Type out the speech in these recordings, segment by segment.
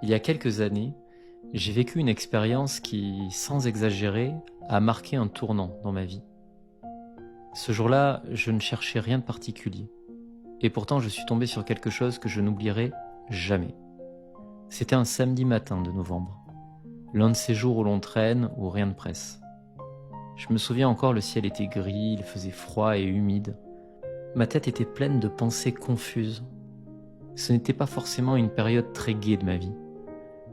Il y a quelques années, j'ai vécu une expérience qui, sans exagérer, a marqué un tournant dans ma vie. Ce jour-là, je ne cherchais rien de particulier. Et pourtant, je suis tombé sur quelque chose que je n'oublierai jamais. C'était un samedi matin de novembre. L'un de ces jours où l'on traîne, où rien ne presse. Je me souviens encore, le ciel était gris, il faisait froid et humide. Ma tête était pleine de pensées confuses. Ce n'était pas forcément une période très gaie de ma vie.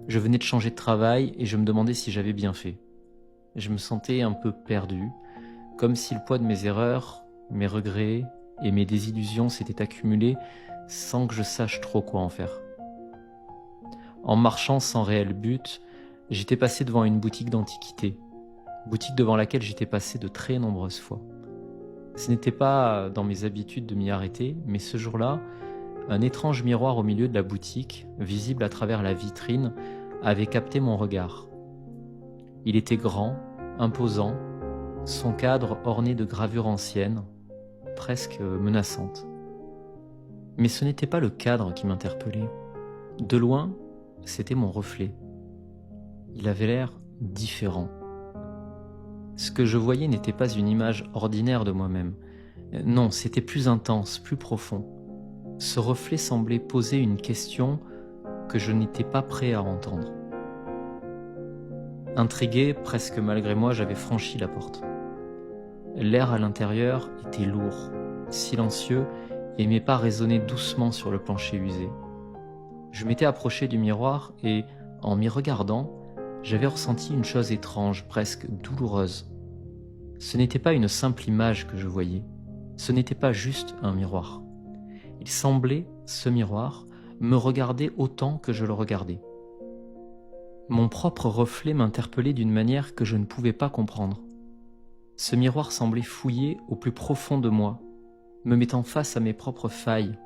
Je venais de changer de travail et je me demandais si j'avais bien fait. Je me sentais un peu perdu, comme si le poids de mes erreurs, mes regrets et mes désillusions s'étaient accumulés sans que je sache trop quoi en faire. En marchant sans réel but, j'étais passé devant une boutique d'antiquités, boutique devant laquelle j'étais passé de très nombreuses fois. Ce n'était pas dans mes habitudes de m'y arrêter, mais ce jour-là, un étrange miroir au milieu de la boutique, visible à travers la vitrine, avait capté mon regard. Il était grand, imposant, son cadre orné de gravures anciennes, presque menaçantes. Mais ce n'était pas le cadre qui m'interpellait. De loin, c'était mon reflet. Il avait l'air différent. Ce que je voyais n'était pas une image ordinaire de moi-même. Non, c'était plus intense, plus profond. Ce reflet semblait poser une question que je n'étais pas prêt à entendre. Intrigué, presque malgré moi, j'avais franchi la porte. L'air à l'intérieur était lourd, silencieux, et mes pas résonnaient doucement sur le plancher usé. Je m'étais approché du miroir et, en m'y regardant, j'avais ressenti une chose étrange, presque douloureuse. Ce n'était pas une simple image que je voyais, ce n'était pas juste un miroir. Il semblait, ce miroir, me regarder autant que je le regardais. Mon propre reflet m'interpellait d'une manière que je ne pouvais pas comprendre. Ce miroir semblait fouiller au plus profond de moi, me mettant face à mes propres failles,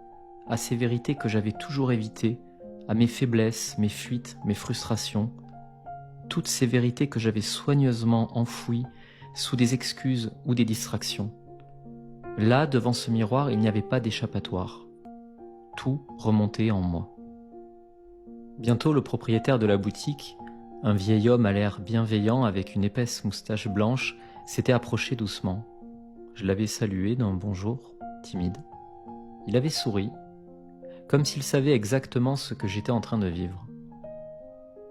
à ces vérités que j'avais toujours évitées, à mes faiblesses, mes fuites, mes frustrations, toutes ces vérités que j'avais soigneusement enfouies sous des excuses ou des distractions. Là, devant ce miroir, il n'y avait pas d'échappatoire. Tout remontait en moi. Bientôt, le propriétaire de la boutique, un vieil homme à l'air bienveillant avec une épaisse moustache blanche, s'était approché doucement. Je l'avais salué d'un bonjour timide. Il avait souri, comme s'il savait exactement ce que j'étais en train de vivre.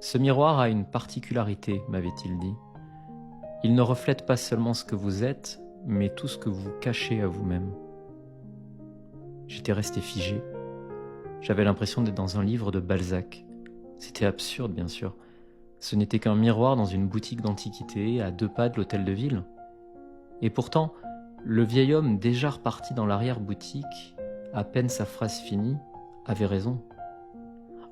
Ce miroir a une particularité, m'avait-il dit. Il ne reflète pas seulement ce que vous êtes, mais tout ce que vous cachez à vous-même. J'étais resté figé. J'avais l'impression d'être dans un livre de Balzac. C'était absurde, bien sûr. Ce n'était qu'un miroir dans une boutique d'antiquités à 2 pas de l'hôtel de ville. Et pourtant, le vieil homme, déjà reparti dans l'arrière-boutique, à peine sa phrase finie, avait raison.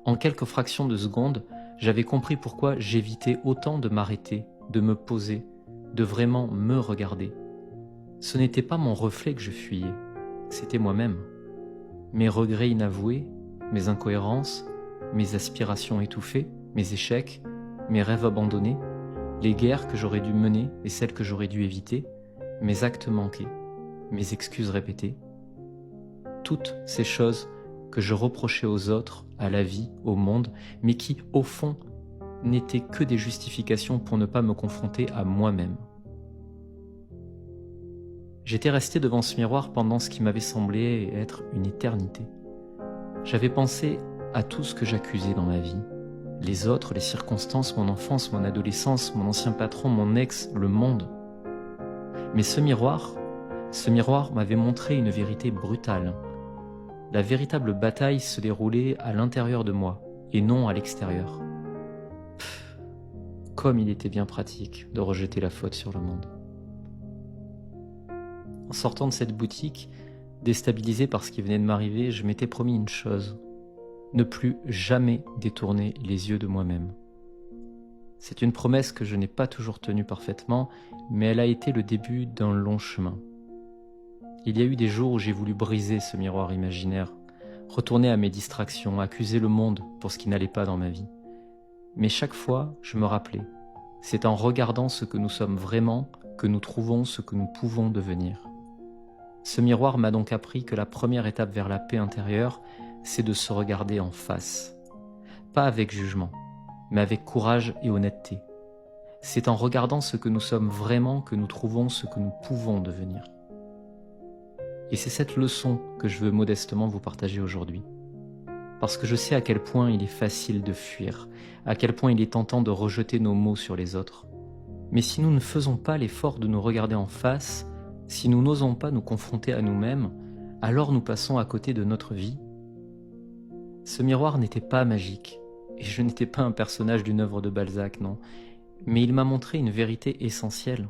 En quelques fractions de secondes, j'avais compris pourquoi j'évitais autant de m'arrêter, de me poser, de vraiment me regarder. Ce n'était pas mon reflet que je fuyais, c'était moi-même. Mes regrets inavoués, mes incohérences, mes aspirations étouffées, mes échecs, mes rêves abandonnés, les guerres que j'aurais dû mener et celles que j'aurais dû éviter, mes actes manqués, mes excuses répétées. Toutes ces choses que je reprochais aux autres, à la vie, au monde, mais qui, au fond, n'étaient que des justifications pour ne pas me confronter à moi-même. J'étais resté devant ce miroir pendant ce qui m'avait semblé être une éternité. J'avais pensé à tout ce que j'accusais dans ma vie. Les autres, les circonstances, mon enfance, mon adolescence, mon ancien patron, mon ex, le monde. Mais ce miroir m'avait montré une vérité brutale. La véritable bataille se déroulait à l'intérieur de moi, et non à l'extérieur. Comme il était bien pratique de rejeter la faute sur le monde. En sortant de cette boutique, déstabilisé par ce qui venait de m'arriver, je m'étais promis une chose. Ne plus jamais détourner les yeux de moi-même. C'est une promesse que je n'ai pas toujours tenue parfaitement, mais elle a été le début d'un long chemin. Il y a eu des jours où j'ai voulu briser ce miroir imaginaire, retourner à mes distractions, accuser le monde pour ce qui n'allait pas dans ma vie. Mais chaque fois, je me rappelais, c'est en regardant ce que nous sommes vraiment que nous trouvons ce que nous pouvons devenir. Ce miroir m'a donc appris que la première étape vers la paix intérieure, c'est de se regarder en face. Pas avec jugement, mais avec courage et honnêteté. C'est en regardant ce que nous sommes vraiment que nous trouvons ce que nous pouvons devenir. Et c'est cette leçon que je veux modestement vous partager aujourd'hui. Parce que je sais à quel point il est facile de fuir, à quel point il est tentant de rejeter nos mots sur les autres. Mais si nous ne faisons pas l'effort de nous regarder en face, si nous n'osons pas nous confronter à nous-mêmes, alors nous passons à côté de notre vie. Ce miroir n'était pas magique, et je n'étais pas un personnage d'une œuvre de Balzac, non, mais il m'a montré une vérité essentielle.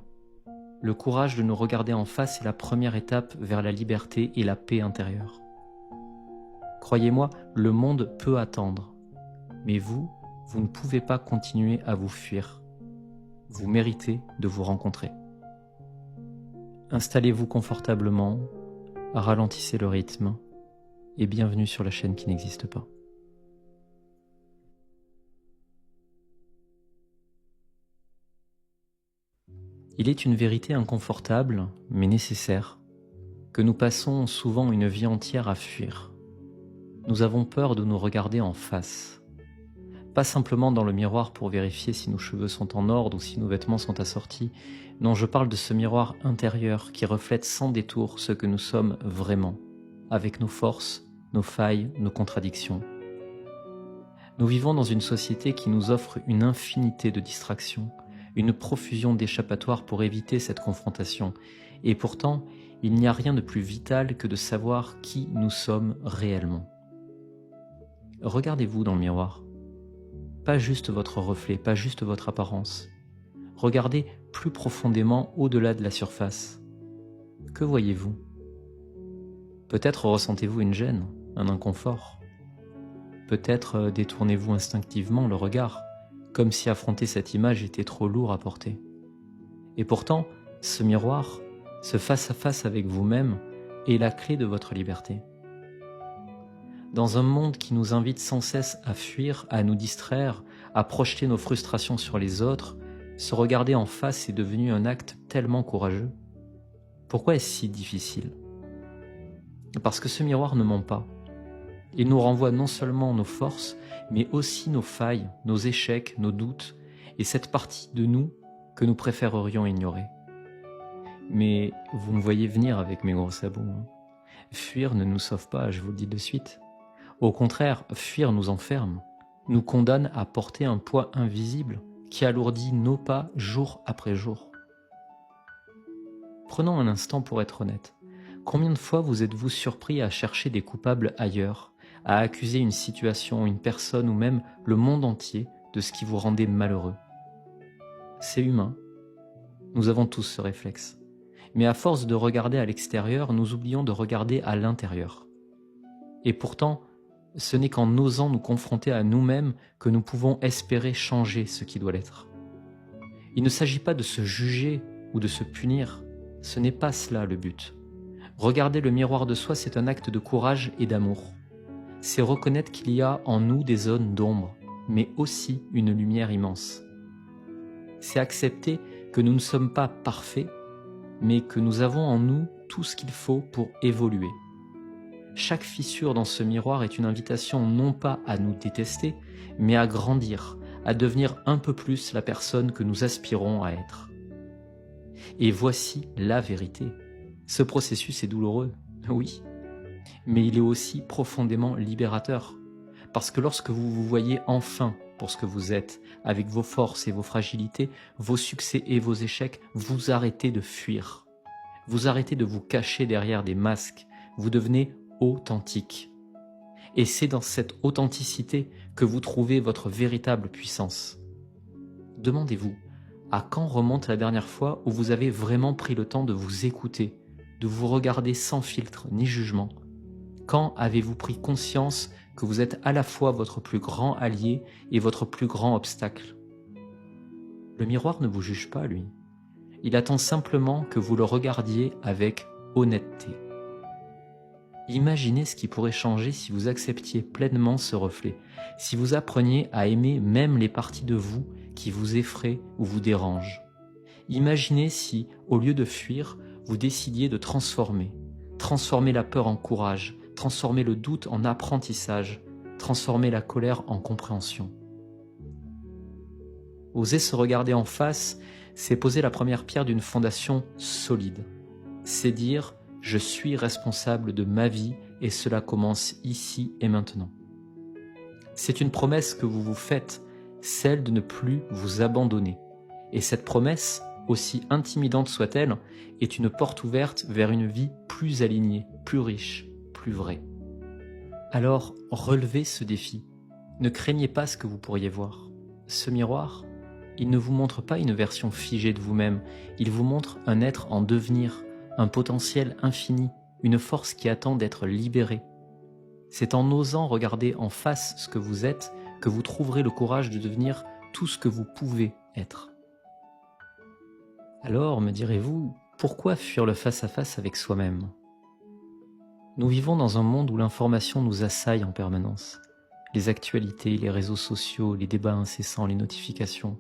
Le courage de nous regarder en face est la première étape vers la liberté et la paix intérieure. Croyez-moi, le monde peut attendre, mais vous ne pouvez pas continuer à vous fuir. Vous méritez de vous rencontrer. Installez-vous confortablement, ralentissez le rythme et bienvenue sur la chaîne qui n'existe pas. Il est une vérité inconfortable, mais nécessaire, que nous passons souvent une vie entière à fuir. Nous avons peur de nous regarder en face. Pas simplement dans le miroir pour vérifier si nos cheveux sont en ordre ou si nos vêtements sont assortis. Non, je parle de ce miroir intérieur qui reflète sans détour ce que nous sommes vraiment, avec nos forces, nos failles, nos contradictions. Nous vivons dans une société qui nous offre une infinité de distractions, une profusion d'échappatoires pour éviter cette confrontation. Et pourtant, il n'y a rien de plus vital que de savoir qui nous sommes réellement. Regardez-vous dans le miroir. Pas juste votre reflet, pas juste votre apparence. Regardez plus profondément au-delà de la surface. Que voyez-vous? Peut-être ressentez-vous une gêne, un inconfort. Peut-être détournez-vous instinctivement le regard, comme si affronter cette image était trop lourd à porter. Et pourtant, ce miroir, ce face-à-face avec vous-même, est la clé de votre liberté. Dans un monde qui nous invite sans cesse à fuir, à nous distraire, à projeter nos frustrations sur les autres, se regarder en face est devenu un acte tellement courageux. Pourquoi est-ce si difficile? Parce que ce miroir ne ment pas. Il nous renvoie non seulement nos forces, mais aussi nos failles, nos échecs, nos doutes, et cette partie de nous que nous préférerions ignorer. Mais vous me voyez venir avec mes gros sabots. Hein. Fuir ne nous sauve pas, je vous le dis de suite. Au contraire, fuir nous enferme, nous condamne à porter un poids invisible qui alourdit nos pas jour après jour. Prenons un instant pour être honnête. Combien de fois vous êtes-vous surpris à chercher des coupables ailleurs, à accuser une situation, une personne ou même le monde entier de ce qui vous rendait malheureux? C'est humain. Nous avons tous ce réflexe. Mais à force de regarder à l'extérieur, nous oublions de regarder à l'intérieur. Et pourtant, ce n'est qu'en osant nous confronter à nous-mêmes que nous pouvons espérer changer ce qui doit l'être. Il ne s'agit pas de se juger ou de se punir, ce n'est pas cela le but. Regarder le miroir de soi, c'est un acte de courage et d'amour. C'est reconnaître qu'il y a en nous des zones d'ombre, mais aussi une lumière immense. C'est accepter que nous ne sommes pas parfaits, mais que nous avons en nous tout ce qu'il faut pour évoluer. Chaque fissure dans ce miroir est une invitation non pas à nous détester, mais à grandir, à devenir un peu plus la personne que nous aspirons à être. Et voici la vérité. Ce processus est douloureux, oui, mais il est aussi profondément libérateur. Parce que lorsque vous vous voyez enfin pour ce que vous êtes, avec vos forces et vos fragilités, vos succès et vos échecs, vous arrêtez de fuir. Vous arrêtez de vous cacher derrière des masques. Vous devenez authentique. Et c'est dans cette authenticité que vous trouvez votre véritable puissance. Demandez-vous, à quand remonte la dernière fois où vous avez vraiment pris le temps de vous écouter, de vous regarder sans filtre ni jugement? Quand avez-vous pris conscience que vous êtes à la fois votre plus grand allié et votre plus grand obstacle? Le miroir ne vous juge pas, lui. Il attend simplement que vous le regardiez avec honnêteté. Imaginez ce qui pourrait changer si vous acceptiez pleinement ce reflet, si vous appreniez à aimer même les parties de vous qui vous effraient ou vous dérangent. Imaginez si, au lieu de fuir, vous décidiez de transformer la peur en courage, transformer le doute en apprentissage, transformer la colère en compréhension. Oser se regarder en face, c'est poser la première pierre d'une fondation solide. C'est dire « je suis responsable de ma vie et cela commence ici et maintenant ». C'est une promesse que vous vous faites, celle de ne plus vous abandonner. Et cette promesse, aussi intimidante soit-elle, est une porte ouverte vers une vie plus alignée, plus riche, plus vraie. Alors, relevez ce défi. Ne craignez pas ce que vous pourriez voir. Ce miroir, il ne vous montre pas une version figée de vous-même, il vous montre un être en devenir, un potentiel infini, une force qui attend d'être libérée. C'est en osant regarder en face ce que vous êtes que vous trouverez le courage de devenir tout ce que vous pouvez être. Alors, me direz-vous, pourquoi fuir le face-à-face avec soi-même ? Nous vivons dans un monde où l'information nous assaille en permanence. Les actualités, les réseaux sociaux, les débats incessants, les notifications.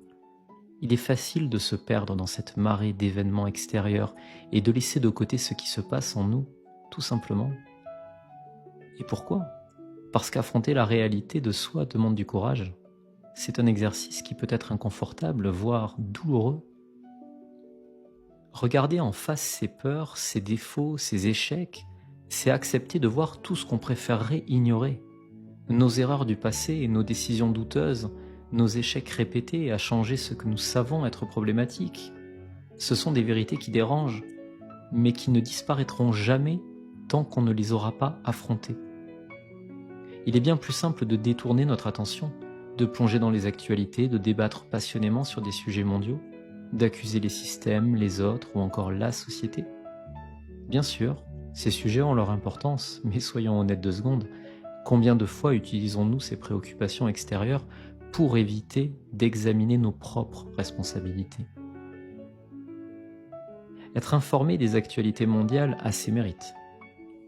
Il est facile de se perdre dans cette marée d'événements extérieurs et de laisser de côté ce qui se passe en nous, tout simplement. Et pourquoi ? Parce qu'affronter la réalité de soi demande du courage. C'est un exercice qui peut être inconfortable, voire douloureux. Regarder en face ses peurs, ses défauts, ses échecs, c'est accepter de voir tout ce qu'on préférerait ignorer. Nos erreurs du passé et nos décisions douteuses, nos échecs répétés à changer ce que nous savons être problématique. Ce sont des vérités qui dérangent, mais qui ne disparaîtront jamais tant qu'on ne les aura pas affrontées. Il est bien plus simple de détourner notre attention, de plonger dans les actualités, de débattre passionnément sur des sujets mondiaux, d'accuser les systèmes, les autres ou encore la société. Bien sûr, ces sujets ont leur importance, mais soyons honnêtes 2 secondes, combien de fois utilisons-nous ces préoccupations extérieures pour éviter d'examiner nos propres responsabilités ? Être informé des actualités mondiales a ses mérites.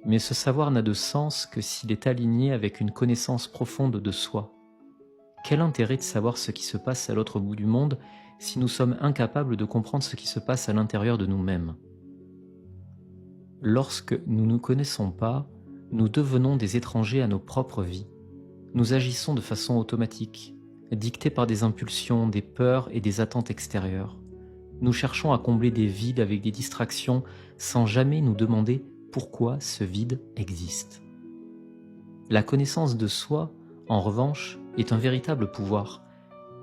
Mais ce savoir n'a de sens que s'il est aligné avec une connaissance profonde de soi. Quel intérêt de savoir ce qui se passe à l'autre bout du monde si nous sommes incapables de comprendre ce qui se passe à l'intérieur de nous-mêmes ? Lorsque nous ne nous connaissons pas, nous devenons des étrangers à nos propres vies. Nous agissons de façon automatique, dictés par des impulsions, des peurs et des attentes extérieures. Nous cherchons à combler des vides avec des distractions sans jamais nous demander pourquoi ce vide existe. La connaissance de soi, en revanche, est un véritable pouvoir.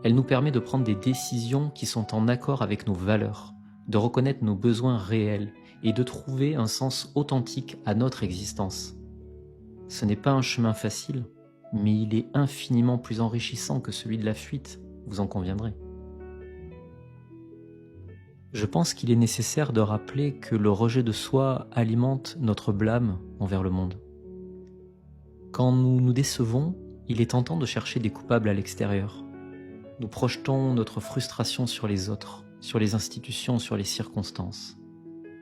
Elle nous permet de prendre des décisions qui sont en accord avec nos valeurs, de reconnaître nos besoins réels et de trouver un sens authentique à notre existence. Ce n'est pas un chemin facile, mais il est infiniment plus enrichissant que celui de la fuite, vous en conviendrez. Je pense qu'il est nécessaire de rappeler que le rejet de soi alimente notre blâme envers le monde. Quand nous nous décevons, il est tentant de chercher des coupables à l'extérieur. Nous projetons notre frustration sur les autres, sur les institutions, sur les circonstances.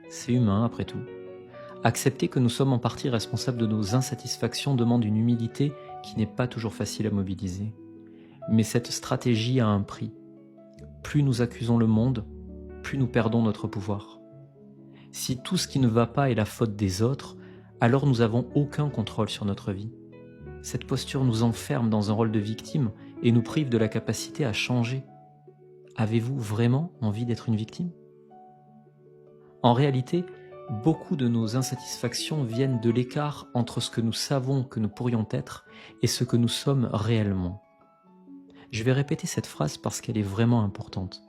C'est humain après tout. Accepter que nous sommes en partie responsables de nos insatisfactions demande une humilité qui n'est pas toujours facile à mobiliser. Mais cette stratégie a un prix. Plus nous accusons le monde, plus nous perdons notre pouvoir. Si tout ce qui ne va pas est la faute des autres, alors nous n'avons aucun contrôle sur notre vie. Cette posture nous enferme dans un rôle de victime et nous prive de la capacité à changer. Avez-vous vraiment envie d'être une victime ? En réalité, beaucoup de nos insatisfactions viennent de l'écart entre ce que nous savons que nous pourrions être et ce que nous sommes réellement. Je vais répéter cette phrase parce qu'elle est vraiment importante.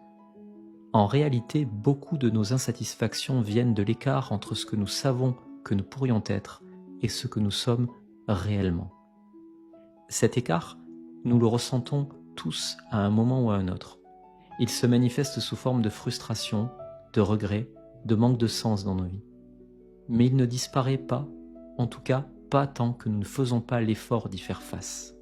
En réalité, beaucoup de nos insatisfactions viennent de l'écart entre ce que nous savons que nous pourrions être et ce que nous sommes réellement. Cet écart, nous le ressentons tous à un moment ou à un autre. Il se manifeste sous forme de frustration, de regret, de manque de sens dans nos vies. Mais il ne disparaît pas, en tout cas pas tant que nous ne faisons pas l'effort d'y faire face.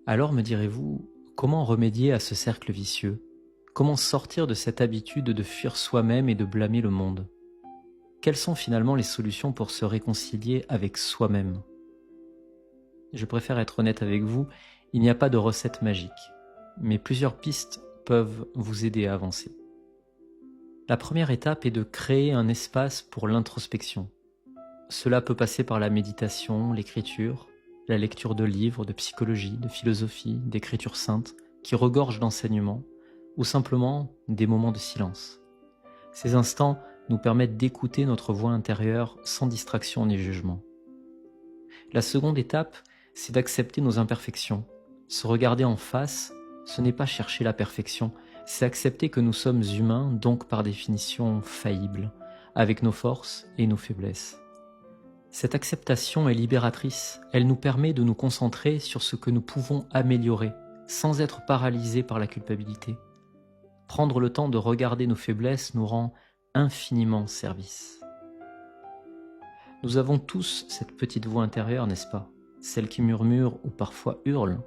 Alors me direz-vous, comment remédier à ce cercle vicieux ? Comment sortir de cette habitude de fuir soi-même et de blâmer le monde ? Quelles sont finalement les solutions pour se réconcilier avec soi-même ? Je préfère être honnête avec vous, il n'y a pas de recette magique, mais plusieurs pistes peuvent vous aider à avancer. La première étape est de créer un espace pour l'introspection. Cela peut passer par la méditation, l'écriture, la lecture de livres de psychologie, de philosophie, d'écriture sainte, qui regorgent d'enseignements, ou simplement des moments de silence. Ces instants nous permettent d'écouter notre voix intérieure sans distraction ni jugement. La seconde étape, c'est d'accepter nos imperfections. Se regarder en face, ce n'est pas chercher la perfection, c'est accepter que nous sommes humains, donc par définition faillibles, avec nos forces et nos faiblesses. Cette acceptation est libératrice, elle nous permet de nous concentrer sur ce que nous pouvons améliorer, sans être paralysés par la culpabilité. Prendre le temps de regarder nos faiblesses nous rend infiniment service. Nous avons tous cette petite voix intérieure, n'est-ce pas? Celle qui murmure ou parfois hurle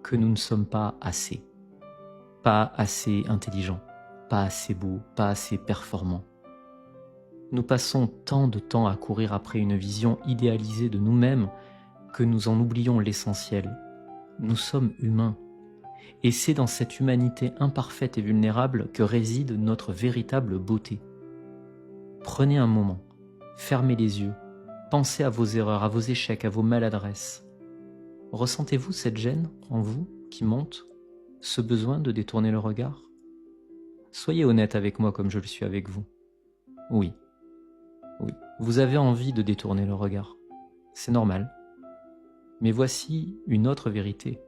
que nous ne sommes pas assez intelligents, pas assez beaux, pas assez performants. Nous passons tant de temps à courir après une vision idéalisée de nous-mêmes que nous en oublions l'essentiel. Nous sommes humains. Et c'est dans cette humanité imparfaite et vulnérable que réside notre véritable beauté. Prenez un moment, fermez les yeux, pensez à vos erreurs, à vos échecs, à vos maladresses. Ressentez-vous cette gêne en vous qui monte, ce besoin de détourner le regard? Soyez honnête avec moi comme je le suis avec vous. Oui, vous avez envie de détourner le regard. C'est normal. Mais voici une autre vérité.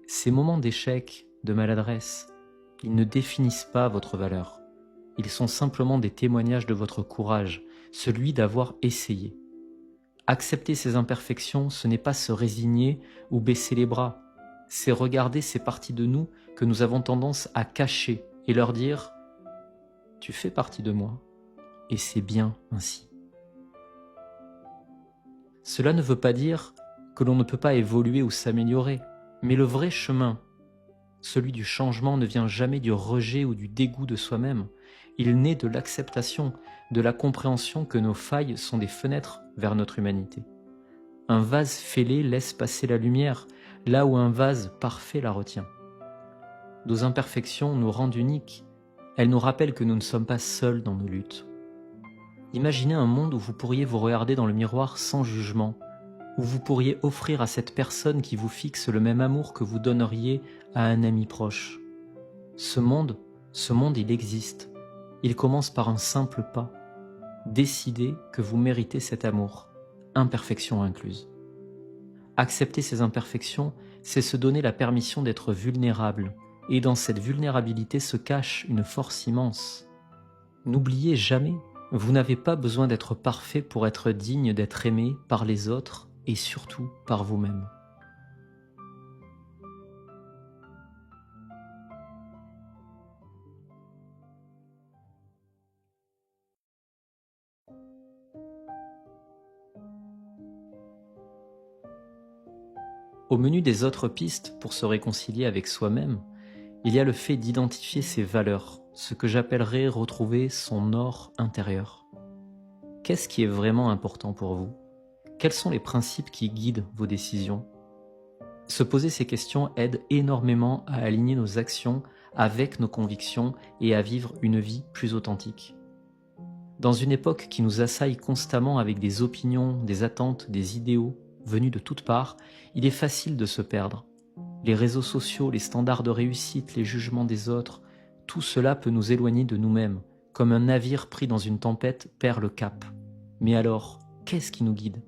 Ces moments d'échec, de maladresse, ils ne définissent pas votre valeur. Ils sont simplement des témoignages de votre courage, celui d'avoir essayé. Accepter ces imperfections, ce n'est pas se résigner ou baisser les bras. C'est regarder ces parties de nous que nous avons tendance à cacher et leur dire « Tu fais partie de moi et c'est bien ainsi ». Cela ne veut pas dire que l'on ne peut pas évoluer ou s'améliorer, mais le vrai chemin, celui du changement, ne vient jamais du rejet ou du dégoût de soi-même. Il naît de l'acceptation, de la compréhension que nos failles sont des fenêtres vers notre humanité. Un vase fêlé laisse passer la lumière, là où un vase parfait la retient. Nos imperfections nous rendent uniques. Elles nous rappellent que nous ne sommes pas seuls dans nos luttes. Imaginez un monde où vous pourriez vous regarder dans le miroir sans jugement, où vous pourriez offrir à cette personne qui vous fixe le même amour que vous donneriez à un ami proche. Ce monde, il existe. Il commence par un simple pas. Décidez que vous méritez cet amour, imperfection incluse. Accepter ces imperfections, c'est se donner la permission d'être vulnérable, et dans cette vulnérabilité se cache une force immense. N'oubliez jamais, vous n'avez pas besoin d'être parfait pour être digne d'être aimé par les autres et surtout par vous-même. Au menu des autres pistes pour se réconcilier avec soi-même, il y a le fait d'identifier ses valeurs, ce que j'appellerais retrouver son or intérieur. Qu'est-ce qui est vraiment important pour vous? Quels sont les principes qui guident vos décisions? Se poser ces questions aide énormément à aligner nos actions avec nos convictions et à vivre une vie plus authentique. Dans une époque qui nous assaille constamment avec des opinions, des attentes, des idéaux venus de toutes parts, il est facile de se perdre. Les réseaux sociaux, les standards de réussite, les jugements des autres, tout cela peut nous éloigner de nous-mêmes, comme un navire pris dans une tempête perd le cap. Mais alors, qu'est-ce qui nous guide?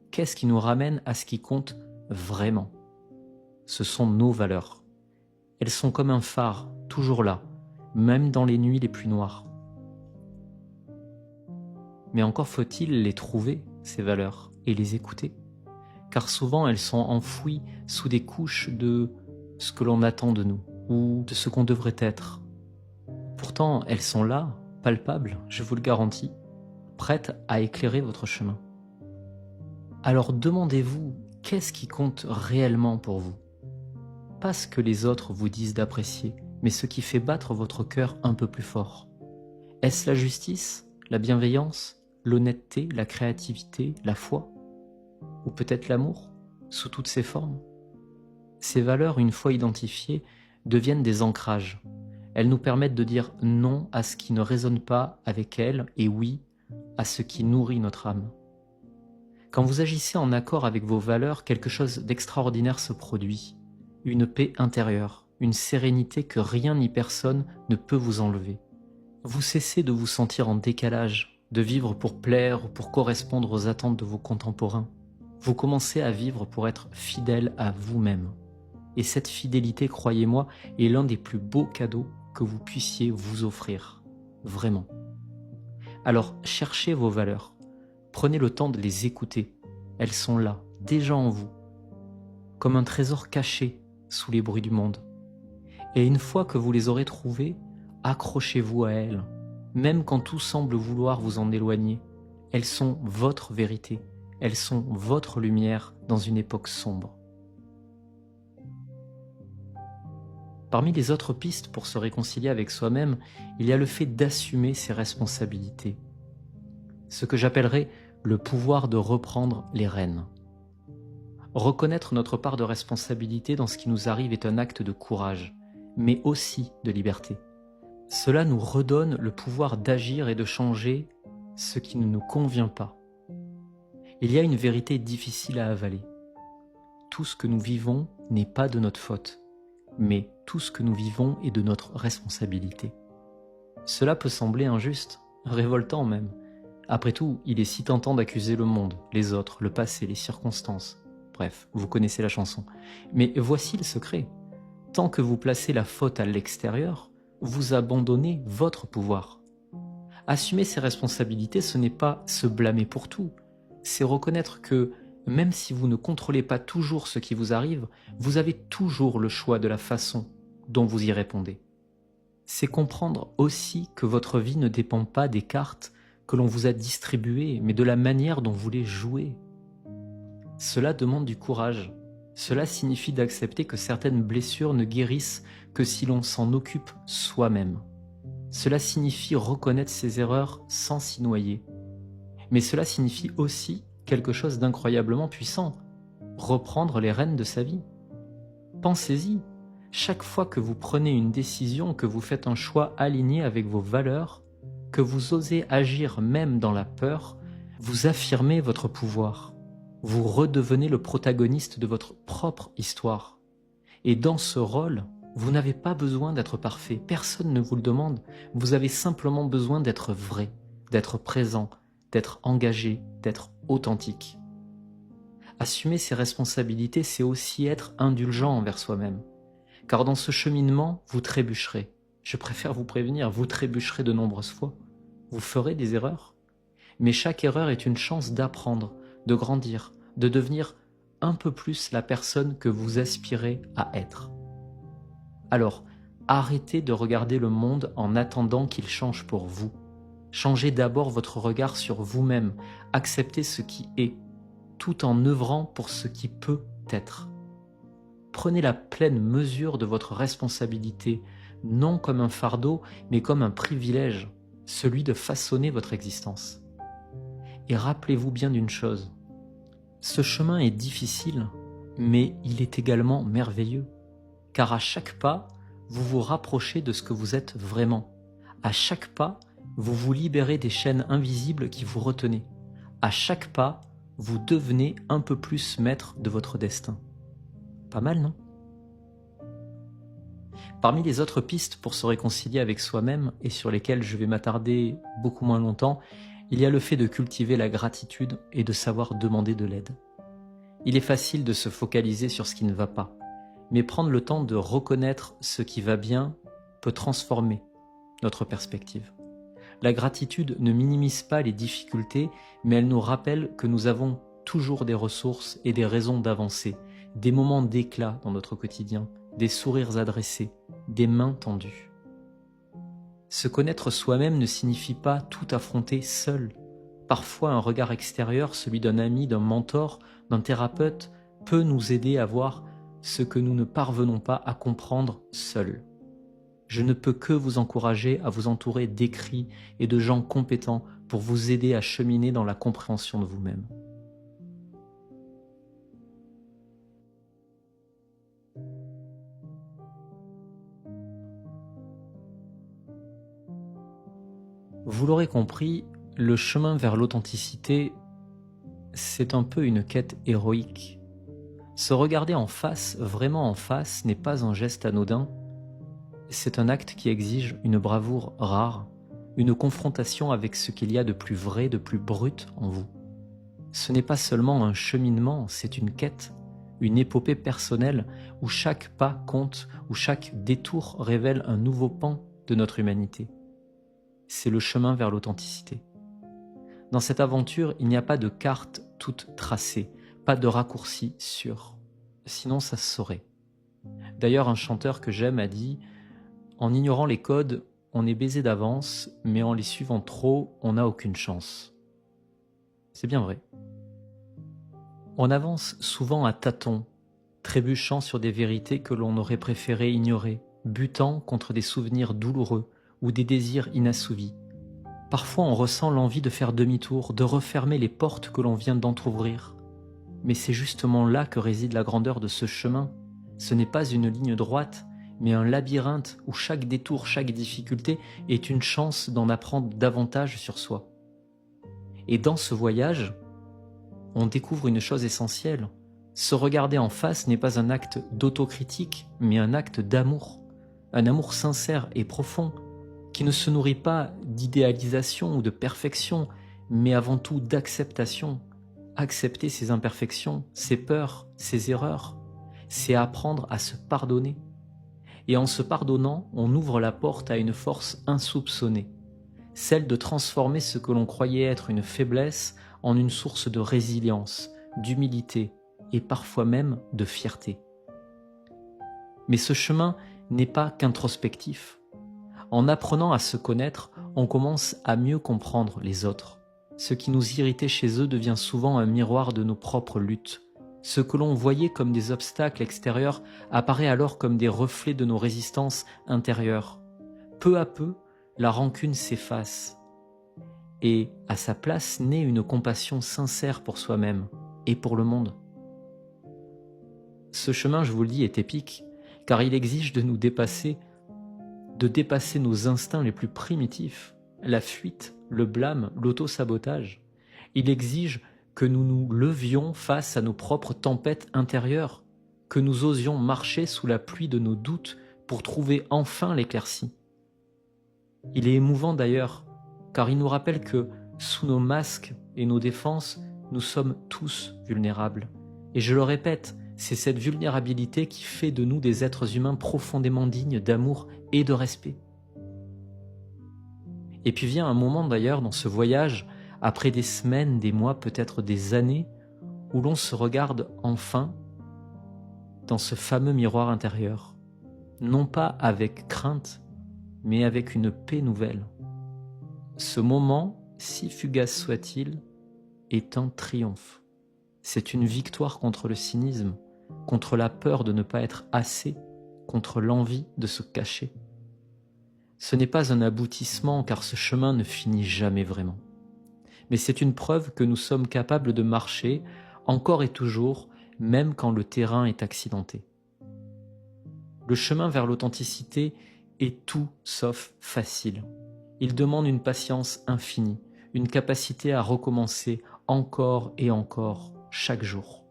Qu'est-ce qui nous ramène à ce qui compte vraiment? Ce sont nos valeurs. Elles sont comme un phare, toujours là, même dans les nuits les plus noires. Mais encore faut-il les trouver, ces valeurs, et les écouter. Car souvent elles sont enfouies sous des couches de ce que l'on attend de nous, ou de ce qu'on devrait être. Pourtant, elles sont là, palpables, je vous le garantis, prêtes à éclairer votre chemin. Alors demandez-vous, qu'est-ce qui compte réellement pour vous? Pas ce que les autres vous disent d'apprécier, mais ce qui fait battre votre cœur un peu plus fort. Est-ce la justice, la bienveillance, l'honnêteté, la créativité, la foi? Ou peut-être l'amour, sous toutes ses formes? Ces valeurs, une fois identifiées, deviennent des ancrages. Elles nous permettent de dire non à ce qui ne résonne pas avec elles et oui à ce qui nourrit notre âme. Quand vous agissez en accord avec vos valeurs, quelque chose d'extraordinaire se produit. Une paix intérieure, une sérénité que rien ni personne ne peut vous enlever. Vous cessez de vous sentir en décalage, de vivre pour plaire ou pour correspondre aux attentes de vos contemporains. Vous commencez à vivre pour être fidèle à vous-même. Et cette fidélité, croyez-moi, est l'un des plus beaux cadeaux que vous puissiez vous offrir. Vraiment. Alors, cherchez vos valeurs. Prenez le temps de les écouter. Elles sont là, déjà en vous, comme un trésor caché sous les bruits du monde. Et une fois que vous les aurez trouvées, accrochez-vous à elles, même quand tout semble vouloir vous en éloigner. Elles sont votre vérité, elles sont votre lumière dans une époque sombre. Parmi les autres pistes pour se réconcilier avec soi-même, il y a le fait d'assumer ses responsabilités. Ce que j'appellerais le pouvoir de reprendre les rênes. Reconnaître notre part de responsabilité dans ce qui nous arrive est un acte de courage, mais aussi de liberté. Cela nous redonne le pouvoir d'agir et de changer ce qui ne nous convient pas. Il y a une vérité difficile à avaler. Tout ce que nous vivons n'est pas de notre faute, mais tout ce que nous vivons est de notre responsabilité. Cela peut sembler injuste, révoltant même. Après tout, il est si tentant d'accuser le monde, les autres, le passé, les circonstances. Bref, vous connaissez la chanson. Mais voici le secret. Tant que vous placez la faute à l'extérieur, vous abandonnez votre pouvoir. Assumer ses responsabilités, ce n'est pas se blâmer pour tout. C'est reconnaître que, même si vous ne contrôlez pas toujours ce qui vous arrive, vous avez toujours le choix de la façon dont vous y répondez. C'est comprendre aussi que votre vie ne dépend pas des cartes que l'on vous a distribuées, mais de la manière dont vous les jouez. Cela demande du courage. Cela signifie d'accepter que certaines blessures ne guérissent que si l'on s'en occupe soi-même. Cela signifie reconnaître ses erreurs sans s'y noyer. Mais cela signifie aussi quelque chose d'incroyablement puissant, reprendre les rênes de sa vie. Pensez-y, chaque fois que vous prenez une décision, que vous faites un choix aligné avec vos valeurs, que vous osez agir même dans la peur, vous affirmez votre pouvoir. Vous redevenez le protagoniste de votre propre histoire. Et dans ce rôle, vous n'avez pas besoin d'être parfait, personne ne vous le demande, vous avez simplement besoin d'être vrai, d'être présent, d'être engagé, d'être authentique. Assumer ses responsabilités, c'est aussi être indulgent envers soi-même. Car dans ce cheminement, vous trébucherez. Je préfère vous prévenir, vous trébucherez de nombreuses fois. Vous ferez des erreurs. Mais chaque erreur est une chance d'apprendre, de grandir, de devenir un peu plus la personne que vous aspirez à être. Alors, arrêtez de regarder le monde en attendant qu'il change pour vous. Changez d'abord votre regard sur vous-même, acceptez ce qui est, tout en œuvrant pour ce qui peut être. Prenez la pleine mesure de votre responsabilité, non comme un fardeau, mais comme un privilège, celui de façonner votre existence. Et rappelez-vous bien d'une chose, ce chemin est difficile, mais il est également merveilleux, car à chaque pas, vous vous rapprochez de ce que vous êtes vraiment. À chaque pas, vous vous libérez des chaînes invisibles qui vous retenaient. À chaque pas, vous devenez un peu plus maître de votre destin. Pas mal, non ? Parmi les autres pistes pour se réconcilier avec soi-même et sur lesquelles je vais m'attarder beaucoup moins longtemps, il y a le fait de cultiver la gratitude et de savoir demander de l'aide. Il est facile de se focaliser sur ce qui ne va pas, mais prendre le temps de reconnaître ce qui va bien peut transformer notre perspective. La gratitude ne minimise pas les difficultés, mais elle nous rappelle que nous avons toujours des ressources et des raisons d'avancer, des moments d'éclat dans notre quotidien, des sourires adressés, des mains tendues. Se connaître soi-même ne signifie pas tout affronter seul. Parfois, un regard extérieur, celui d'un ami, d'un mentor, d'un thérapeute, peut nous aider à voir ce que nous ne parvenons pas à comprendre seuls. Je ne peux que vous encourager à vous entourer d'écrits et de gens compétents pour vous aider à cheminer dans la compréhension de vous-même. Vous l'aurez compris, le chemin vers l'authenticité, c'est un peu une quête héroïque. Se regarder en face, vraiment en face, n'est pas un geste anodin, c'est un acte qui exige une bravoure rare, une confrontation avec ce qu'il y a de plus vrai, de plus brut en vous. Ce n'est pas seulement un cheminement, c'est une quête, une épopée personnelle où chaque pas compte, où chaque détour révèle un nouveau pan de notre humanité. C'est le chemin vers l'authenticité. Dans cette aventure, il n'y a pas de carte toute tracée, pas de raccourci sûr. Sinon, ça se saurait. D'ailleurs, un chanteur que j'aime a dit « En ignorant les codes, on est baisé d'avance, mais en les suivant trop, on n'a aucune chance. » C'est bien vrai. On avance souvent à tâtons, trébuchant sur des vérités que l'on aurait préféré ignorer, butant contre des souvenirs douloureux ou des désirs inassouvis. Parfois on ressent l'envie de faire demi-tour, de refermer les portes que l'on vient d'entr'ouvrir. Mais c'est justement là que réside la grandeur de ce chemin. Ce n'est pas une ligne droite, mais un labyrinthe où chaque détour, chaque difficulté est une chance d'en apprendre davantage sur soi. Et dans ce voyage, on découvre une chose essentielle. Se regarder en face n'est pas un acte d'autocritique, mais un acte d'amour. Un amour sincère et profond, qui ne se nourrit pas d'idéalisation ou de perfection, mais avant tout d'acceptation. Accepter ses imperfections, ses peurs, ses erreurs, c'est apprendre à se pardonner. Et en se pardonnant, on ouvre la porte à une force insoupçonnée, celle de transformer ce que l'on croyait être une faiblesse en une source de résilience, d'humilité et parfois même de fierté. Mais ce chemin n'est pas qu'introspectif. En apprenant à se connaître, on commence à mieux comprendre les autres. Ce qui nous irritait chez eux devient souvent un miroir de nos propres luttes. Ce que l'on voyait comme des obstacles extérieurs apparaît alors comme des reflets de nos résistances intérieures. Peu à peu, la rancune s'efface. Et à sa place naît une compassion sincère pour soi-même et pour le monde. Ce chemin, je vous le dis, est épique, car il exige de nous dépasser, de dépasser nos instincts les plus primitifs, la fuite, le blâme, l'auto-sabotage. Il exige que nous nous levions face à nos propres tempêtes intérieures, que nous osions marcher sous la pluie de nos doutes pour trouver enfin l'éclaircie. Il est émouvant d'ailleurs, car il nous rappelle que, sous nos masques et nos défenses, nous sommes tous vulnérables. Et je le répète, c'est cette vulnérabilité qui fait de nous des êtres humains profondément dignes d'amour et de respect. Et puis vient un moment d'ailleurs dans ce voyage, après des semaines, des mois, peut-être des années, où l'on se regarde enfin dans ce fameux miroir intérieur, non pas avec crainte, mais avec une paix nouvelle. Ce moment, si fugace soit-il, est un triomphe. C'est une victoire contre le cynisme, contre la peur de ne pas être assez, contre l'envie de se cacher. Ce n'est pas un aboutissement car ce chemin ne finit jamais vraiment. Mais c'est une preuve que nous sommes capables de marcher encore et toujours, même quand le terrain est accidenté. Le chemin vers l'authenticité est tout sauf facile. Il demande une patience infinie, une capacité à recommencer encore et encore chaque jour.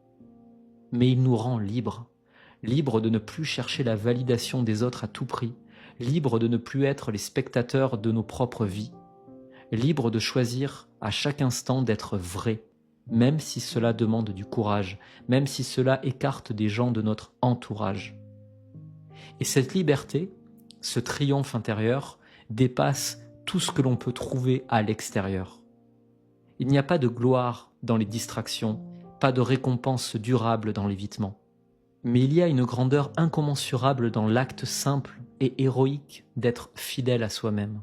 Mais il nous rend libres, libres de ne plus chercher la validation des autres à tout prix, libres de ne plus être les spectateurs de nos propres vies, libres de choisir à chaque instant d'être vrais, même si cela demande du courage, même si cela écarte des gens de notre entourage. Et cette liberté, ce triomphe intérieur, dépasse tout ce que l'on peut trouver à l'extérieur. Il n'y a pas de gloire dans les distractions, pas de récompense durable dans l'évitement. Mais il y a une grandeur incommensurable dans l'acte simple et héroïque d'être fidèle à soi-même.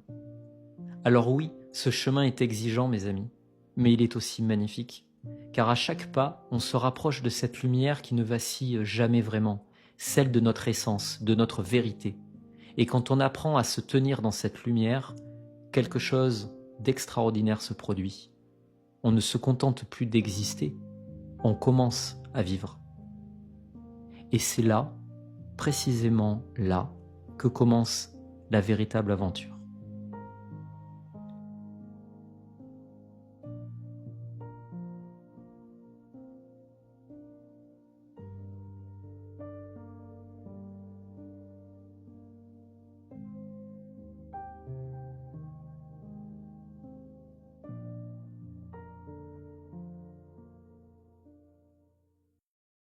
Alors oui, ce chemin est exigeant, mes amis, mais il est aussi magnifique, car à chaque pas, on se rapproche de cette lumière qui ne vacille jamais vraiment, celle de notre essence, de notre vérité. Et quand on apprend à se tenir dans cette lumière, quelque chose d'extraordinaire se produit. On ne se contente plus d'exister, on commence à vivre. Et c'est là, précisément là, que commence la véritable aventure.